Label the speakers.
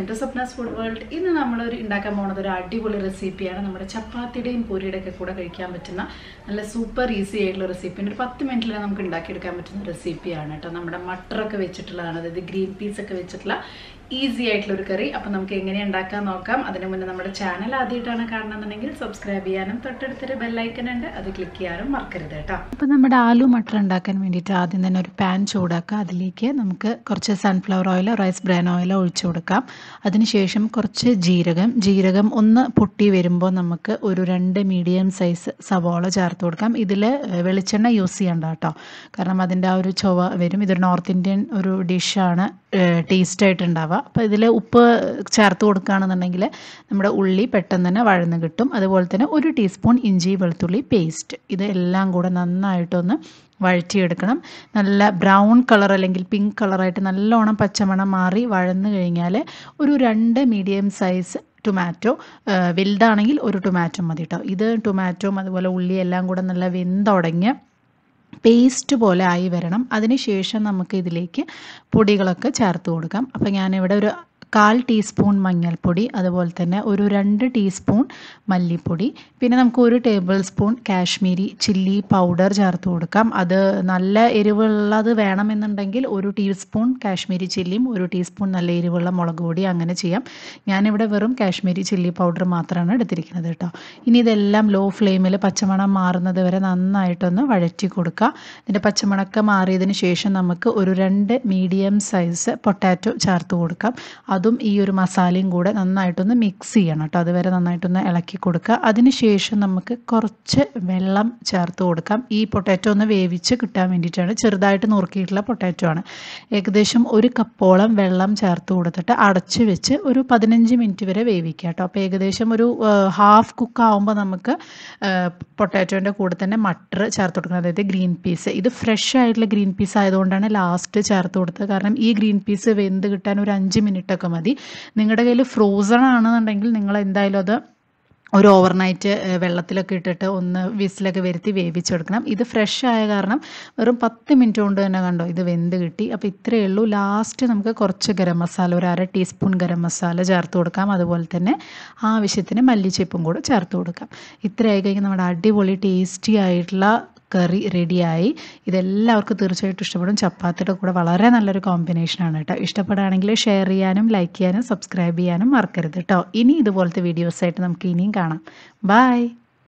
Speaker 1: Welcome to Swapna's food world. ഇന്ന് നമ്മൾ ഉണ്ടാക്കാൻ പോകുന്നത് ഒരു അടിപൊളി റെസിപ്പിയാണ്. നമ്മുടെ ചപ്പാത്തിയുടെയും പൂരിയുടെ ഒക്കെ കൂടെ കഴിക്കാൻ പറ്റുന്ന നല്ല സൂപ്പർ ഈസി ആയിട്ടുള്ള റെസിപ്പി. ഒരു 10 മിനിറ്റിൽ നമുക്ക് ഉണ്ടാക്കിയെടുക്കാൻ പറ്റുന്ന റെസിപ്പിയാണ് കേട്ടോ. നമ്മുടെ മട്ടറൊക്കെ വെച്ചിട്ടുള്ളതാണ്, അതായത് ഗ്രീൻ പീസ് ഒക്കെ വെച്ചിട്ടുള്ള ഈസി ആയിട്ടുള്ള ഒരു കറി. അപ്പം നമുക്ക് എങ്ങനെ ഉണ്ടാക്കാൻ നോക്കാം. അതിന് മുന്നേ നമ്മുടെ ചാനൽ ആദ്യമായിട്ടാണ് കാണണമെന്നുണ്ടെങ്കിൽ സബ്സ്ക്രൈബ് ചെയ്യാനും തൊട്ടടുത്തൊരു ബെല്ലൈക്കൺ ഉണ്ട്, അത് ക്ലിക്ക് ചെയ്യാനും മറക്കരുത് കേട്ടോ. അപ്പം നമ്മുടെ ആലു മട്ടർ ഉണ്ടാക്കാൻ വേണ്ടിയിട്ട് ആദ്യം തന്നെ ഒരു പാൻ ചൂടാക്കുക. അതിലേക്ക് നമുക്ക് കുറച്ച് സൺഫ്ലവർ ഓയിലോ റൈസ് ബ്രാൻ ഓയിലോ ഒഴിച്ചു കൊടുക്കാം. അതിനുശേഷം കുറച്ച് ജീരകം ഒന്ന് പൊട്ടി വരുമ്പോൾ നമുക്ക് ഒരു 2 മീഡിയം സൈസ് സവോള ചേർത്ത് കൊടുക്കാം. ഇതിൽ വെളിച്ചെണ്ണ യൂസ് ചെയ്യണ്ട കേട്ടോ, കാരണം അതിൻ്റെ ആ ഒരു ചൊവ വരും. ഇതൊരു നോർത്ത് ഇന്ത്യൻ ഒരു ഡിഷാണ്, ടേസ്റ്റായിട്ട് ഉണ്ടാവുക. അപ്പോൾ ഇതിൽ ഉപ്പ് ചേർത്ത് കൊടുക്കുകയാണെന്നുണ്ടെങ്കിൽ നമ്മുടെ ഉള്ളി പെട്ടെന്ന് തന്നെ വഴന്ന് കിട്ടും. അതുപോലെ തന്നെ 1 ടീസ്പൂൺ ഇഞ്ചി വെളുത്തുള്ളി പേസ്റ്റ്, ഇത് എല്ലാം കൂടെ നന്നായിട്ടൊന്ന് വഴറ്റിയെടുക്കണം. നല്ല ബ്രൗൺ കളർ അല്ലെങ്കിൽ പിങ്ക് കളറായിട്ട് നല്ലോണം പച്ചമണം മാറി വഴന്ന് കഴിഞ്ഞാൽ ഒരു 2 മീഡിയം സൈസ് ടൊമാറ്റോ, വലുതാണെങ്കിൽ 1 ടൊമാറ്റോ മതി കേട്ടോ. ഇത് ടൊമാറ്റോയും അതുപോലെ ഉള്ളി എല്ലാം കൂടെ നല്ല വെന്തുടങ്ങിയ പേസ്റ്റ് പോലെ ആയി വരണം. അതിനുശേഷം നമുക്ക് ഇതിലേക്ക് പൊടികളൊക്കെ ചേർത്ത് കൊടുക്കാം. അപ്പോൾ ഞാനിവിടെ ഒരു 1/4 ടീസ്പൂൺ മഞ്ഞൾപ്പൊടി, അതുപോലെ തന്നെ ഒരു 2 ടീസ്പൂൺ മല്ലിപ്പൊടി, പിന്നെ നമുക്ക് 1 table spoon Kashmiri chilli powder ചേർത്ത് കൊടുക്കാം. അത് നല്ല എരിവുള്ളത് വേണമെന്നുണ്ടെങ്കിൽ 1 ടീസ്പൂൺ കാശ്മീരി ചില്ലിയും 1 ടീസ്പൂൺ നല്ല എരിവുള്ള മുളക് പൊടി, അങ്ങനെ ചെയ്യാം. ഞാനിവിടെ വെറും കാശ്മീരി ചില്ലി പൗഡർ മാത്രമാണ് എടുത്തിരിക്കുന്നത് കേട്ടോ. ഇനി ഇതെല്ലാം ലോ ഫ്ലെയിമിൽ പച്ചമണം മാറുന്നത് വരെ നന്നായിട്ടൊന്ന് വഴറ്റി കൊടുക്കുക. ഇതിൻ്റെ പച്ചമണക്ക മാറിയതിന് ശേഷം നമുക്ക് ഒരു 2 മീഡിയം സൈസ് പൊട്ടാറ്റോ ചേർത്ത് കൊടുക്കാം. അതും ഈ ഒരു മസാലയും കൂടെ നന്നായിട്ടൊന്ന് മിക്സ് ചെയ്യണം കേട്ടോ. അതുവരെ നന്നായിട്ടൊന്ന് ഇളക്കി കൊടുക്കുക. അതിനുശേഷം നമുക്ക് കുറച്ച് വെള്ളം ചേർത്ത് കൊടുക്കാം. ഈ പൊട്ടാറ്റോ ഒന്ന് വേവിച്ച് കിട്ടാൻ വേണ്ടിയിട്ടാണ്, ചെറുതായിട്ട് നുറുക്കിയിട്ടുള്ള പൊട്ടാറ്റോ ആണ്. ഏകദേശം 1 കപ്പോളം വെള്ളം ചേർത്ത് കൊടുത്തിട്ട് അടച്ച് വെച്ച് ഒരു 15 മിനിറ്റ് വരെ വേവിക്കുക കേട്ടോ. അപ്പോൾ ഏകദേശം ഒരു ഹാഫ് കുക്ക് ആകുമ്പോൾ നമുക്ക് പൊട്ടാറ്റോൻ്റെ കൂടെ തന്നെ മട്ടർ ചേർത്ത് കൊടുക്കണം, അതായത് ഗ്രീൻ പീസ്. ഇത് ഫ്രഷ് ആയിട്ടുള്ള ഗ്രീൻ പീസ് ആയതുകൊണ്ടാണ് ലാസ്റ്റ് ചേർത്ത് കൊടുത്തത്, കാരണം ഈ ഗ്രീൻ പീസ് വെന്ത് കിട്ടാൻ ഒരു 5 മിനിറ്റൊക്കെ മതി. നിങ്ങളുടെ കയ്യിൽ ഫ്രോസൺ ആണെന്നുണ്ടെങ്കിൽ നിങ്ങൾ എന്തായാലും അത് ഒരു ഓവർനൈറ്റ് വെള്ളത്തിലൊക്കെ ഇട്ടിട്ട് ഒന്ന് വിസിലൊക്കെ വരുത്തി വേവിച്ചെടുക്കണം. ഇത് ഫ്രഷ് ആയ കാരണം വെറും 10 മിനിറ്റ് കൊണ്ട് തന്നെ കണ്ടോ ഇത് വെന്ത് കിട്ടി. അപ്പോൾ ഇത്രയേ ഉള്ളൂ. ലാസ്റ്റ് നമുക്ക് കുറച്ച് ഗരം മസാല, ഒരു 1/2 ടീസ്പൂൺ ഗരം മസാല ചേർത്ത് കൊടുക്കാം. അതുപോലെ തന്നെ ആവശ്യത്തിന് മല്ലിച്ചെപ്പും കൂടെ ചേർത്ത് കൊടുക്കാം. ഇത്രയായി കഴിഞ്ഞാൽ നമ്മുടെ അടിപൊളി ടേസ്റ്റി ആയിട്ടുള്ള കറി റെഡിയായി. ഇതെല്ലാവർക്കും തീർച്ചയായിട്ടും ഇഷ്ടപ്പെടും. ചപ്പാത്തിയുടെ കൂടെ വളരെ നല്ലൊരു കോമ്പിനേഷനാണ് കേട്ടോ. ഇഷ്ടപ്പെടുകയാണെങ്കിൽ ഷെയർ ചെയ്യാനും ലൈക്ക് ചെയ്യാനും സബ്സ്ക്രൈബ് ചെയ്യാനും മറക്കരുത് കേട്ടോ. ഇനി ഇതുപോലത്തെ വീഡിയോസായിട്ട് നമുക്ക് ഇനിയും കാണാം. ബൈ.